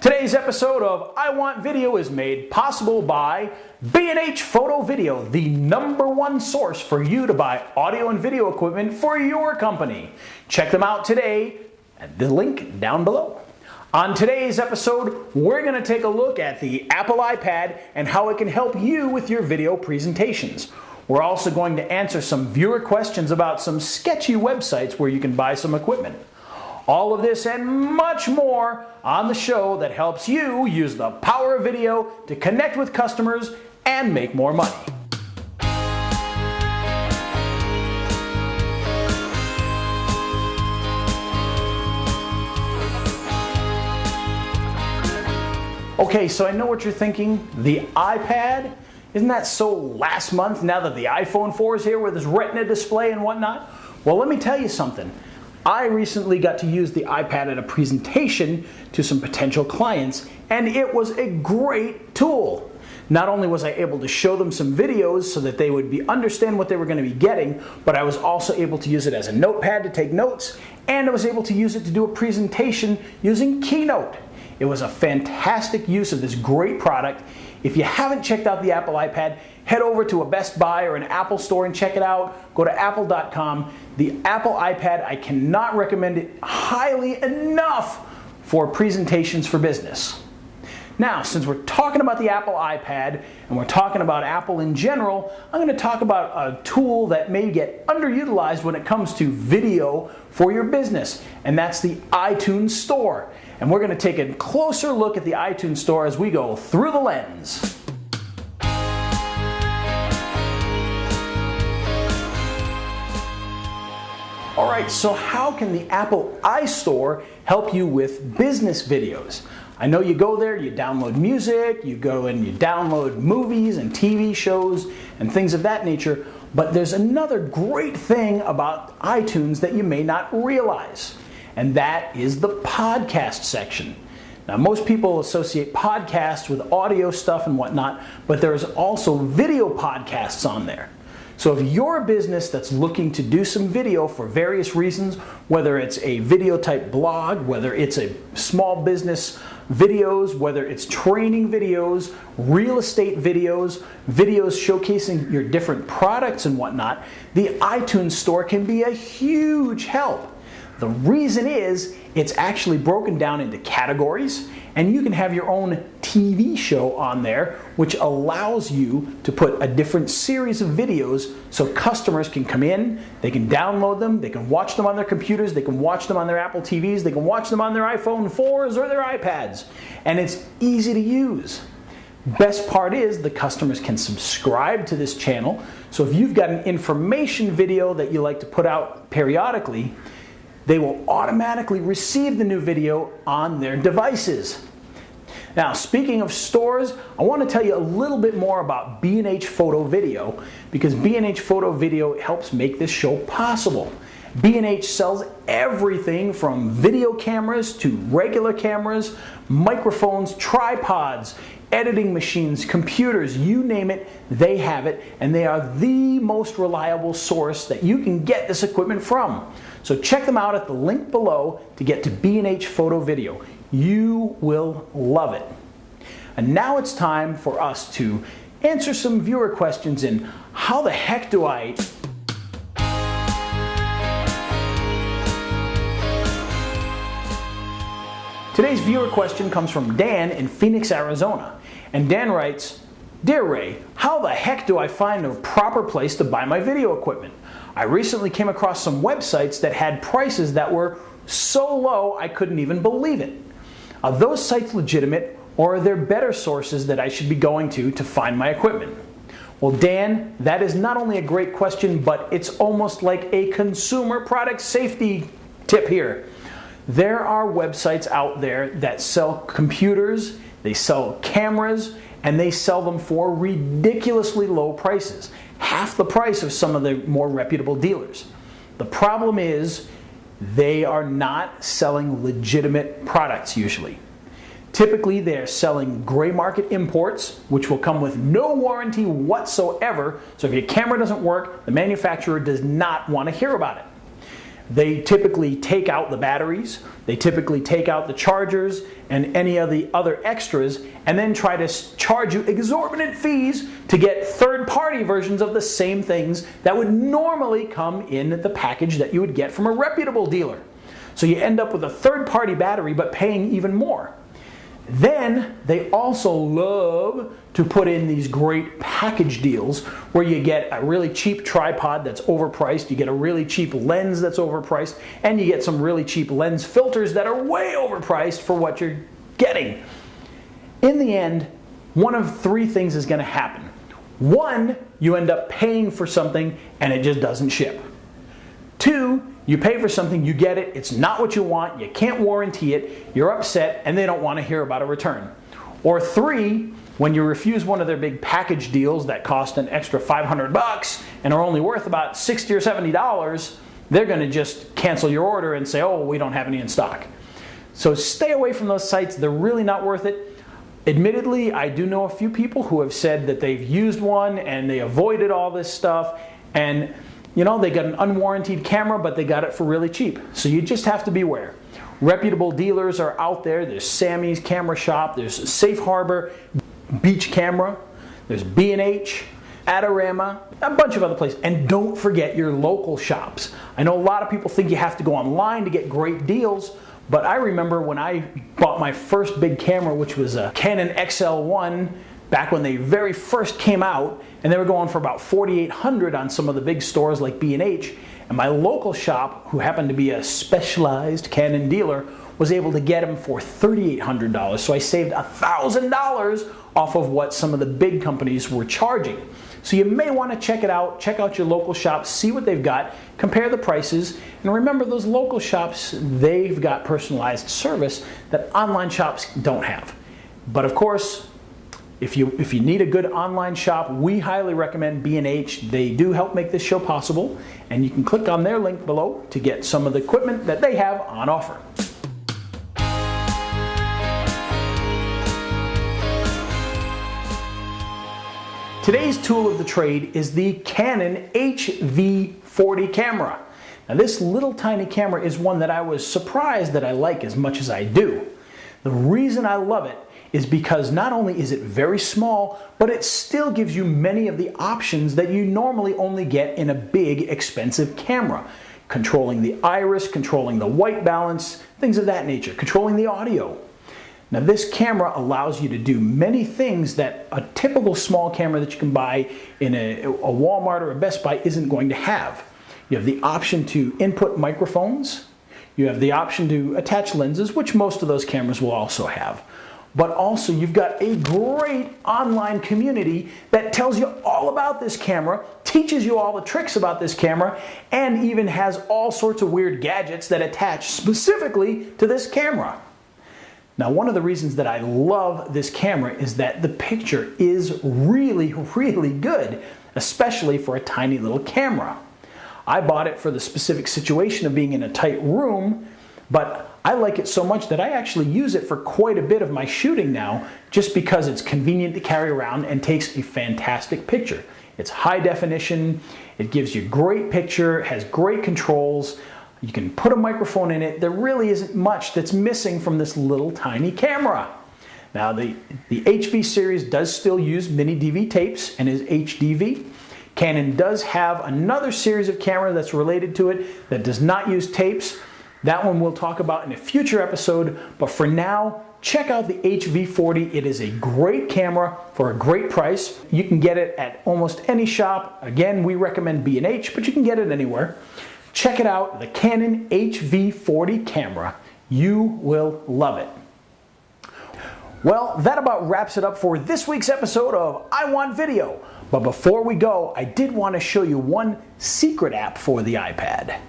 Today's episode of I Want Video is made possible by B&H Photo Video, the #1 source for you to buy audio and video equipment for your company. Check them out today at the link down below. On today's episode, we're going to take a look at the Apple iPad and how it can help you with your video presentations. We're also going to answer some viewer questions about some sketchy websites where you can buy some equipment. All of this and much more on the show that helps you use the power of video to connect with customers and make more money. Okay, so I know what you're thinking. The iPad? Isn't that so last month now that the iPhone 4 is here with its Retina display and whatnot? Well, let me tell you something. I recently got to use the iPad at a presentation to some potential clients, and it was a great tool. Not only was I able to show them some videos so that they would understand what they were going to be getting, but I was also able to use it as a notepad to take notes, and I was able to use it to do a presentation using Keynote. It was a fantastic use of this great product. If you haven't checked out the Apple iPad, head over to a Best Buy or an Apple store and check it out. Go to apple.com. The Apple iPad, I cannot recommend it highly enough for presentations for business. Now, since we're talking about the Apple iPad and we're talking about Apple in general, I'm going to talk about a tool that may get underutilized when it comes to video for your business, and that's the iTunes Store. And we're going to take a closer look at the iTunes Store as we go through the lens. All right, so how can the Apple iStore help you with business videos? I know you go there, you download music, you go and you download movies and TV shows and things of that nature, but there's another great thing about iTunes that you may not realize, and that is the podcast section. Now, most people associate podcasts with audio stuff and whatnot, but there's also video podcasts on there. So if you're a business that's looking to do some video for various reasons, whether it's a video type blog, whether it's a small business videos, whether it's training videos, real estate videos, videos showcasing your different products and whatnot, the iTunes Store can be a huge help. The reason is it's actually broken down into categories, and you can have your own TV show on there, which allows you to put a different series of videos so customers can come in, they can download them, they can watch them on their computers, they can watch them on their Apple TVs, they can watch them on their iPhone 4s or their iPads, and it's easy to use. Best part is the customers can subscribe to this channel, so if you've got an information video that you like to put out periodically, they will automatically receive the new video on their devices. Now, speaking of stores, I want to tell you a little bit more about B&H Photo Video, because B&H Photo Video helps make this show possible. B&H sells everything from video cameras to regular cameras, microphones, tripods, editing machines, computers, you name it, they have it, and they are the most reliable source that you can get this equipment from. So check them out at the link below to get to B&H Photo Video. You will love it. And now it's time for us to answer some viewer questions in how the heck do I... Today's viewer question comes from Dan in Phoenix, Arizona. And Dan writes, "Dear Ray, how the heck do I find a proper place to buy my video equipment? I recently came across some websites that had prices that were so low I couldn't even believe it. Are those sites legitimate, or are there better sources that I should be going to find my equipment?" Well, Dan, that is not only a great question, but it's almost like a consumer product safety tip here. There are websites out there that sell computers, they sell cameras, and they sell them for ridiculously low prices, half the price of some of the more reputable dealers. The problem is they are not selling legitimate products usually. Typically, they're selling gray market imports, which will come with no warranty whatsoever, so if your camera doesn't work, the manufacturer does not want to hear about it. They typically take out the batteries, they typically take out the chargers and any of the other extras, and then try to charge you exorbitant fees to get third-party versions of the same things that would normally come in the package that you would get from a reputable dealer. So you end up with a third-party battery but paying even more. Then they also love to put in these great package deals where you get a really cheap tripod that's overpriced, you get a really cheap lens that's overpriced, and you get some really cheap lens filters that are way overpriced for what you're getting. In the end, one of three things is going to happen. One, you end up paying for something and it just doesn't ship. Two, you pay for something, you get it, it's not what you want, you can't warranty it, you're upset, and they don't want to hear about a return. Or three, when you refuse one of their big package deals that cost an extra $500 and are only worth about $60 or $70, they're going to just cancel your order and say, oh, we don't have any in stock. So stay away from those sites, they're really not worth it. Admittedly, I do know a few people who have said that they've used one and they avoided all this stuff, and you know, they got an unwarranted camera, but they got it for really cheap. So you just have to beware. Reputable dealers are out there. There's Sammy's Camera Shop, there's Safe Harbor, Beach Camera, there's B&H, Adorama, a bunch of other places. And don't forget your local shops. I know a lot of people think you have to go online to get great deals, but I remember when I bought my first big camera, which was a Canon XL1, back when they very first came out, and they were going for about $4,800 on some of the big stores like B&H, and my local shop, who happened to be a specialized Canon dealer, was able to get them for $3,800. So I saved $1,000 off of what some of the big companies were charging. So you may want to check it out, check out your local shops, see what they've got, compare the prices, and remember those local shops, they've got personalized service that online shops don't have. But of course, if you need a good online shop, we highly recommend B&H. They do help make this show possible, and you can click on their link below to get some of the equipment that they have on offer. Today's tool of the trade is the Canon HV40 camera. Now this little tiny camera is one that I was surprised that I like as much as I do. The reason I love it is because not only is it very small, but it still gives you many of the options that you normally only get in a big, expensive camera. Controlling the iris, controlling the white balance, things of that nature, controlling the audio. Now this camera allows you to do many things that a typical small camera that you can buy in a Walmart or a Best Buy isn't going to have. You have the option to input microphones. You have the option to attach lenses, which most of those cameras will also have. But also you've got a great online community that tells you all about this camera, teaches you all the tricks about this camera, and even has all sorts of weird gadgets that attach specifically to this camera. Now, one of the reasons that I love this camera is that the picture is really, really good, especially for a tiny little camera. I bought it for the specific situation of being in a tight room, but I like it so much that I actually use it for quite a bit of my shooting now, just because it's convenient to carry around and takes a fantastic picture. It's high definition, it gives you great picture, has great controls, you can put a microphone in it. There really isn't much that's missing from this little tiny camera. Now the HV series does still use mini DV tapes and is HDV. Canon does have another series of camera that's related to it that does not use tapes. That one we'll talk about in a future episode, but for now, check out the HV40. It is a great camera for a great price. You can get it at almost any shop. Again, we recommend B&H, but you can get it anywhere. Check it out, the Canon HV40 camera. You will love it. Well, that about wraps it up for this week's episode of I Want Video. But before we go, I did want to show you one secret app for the iPad.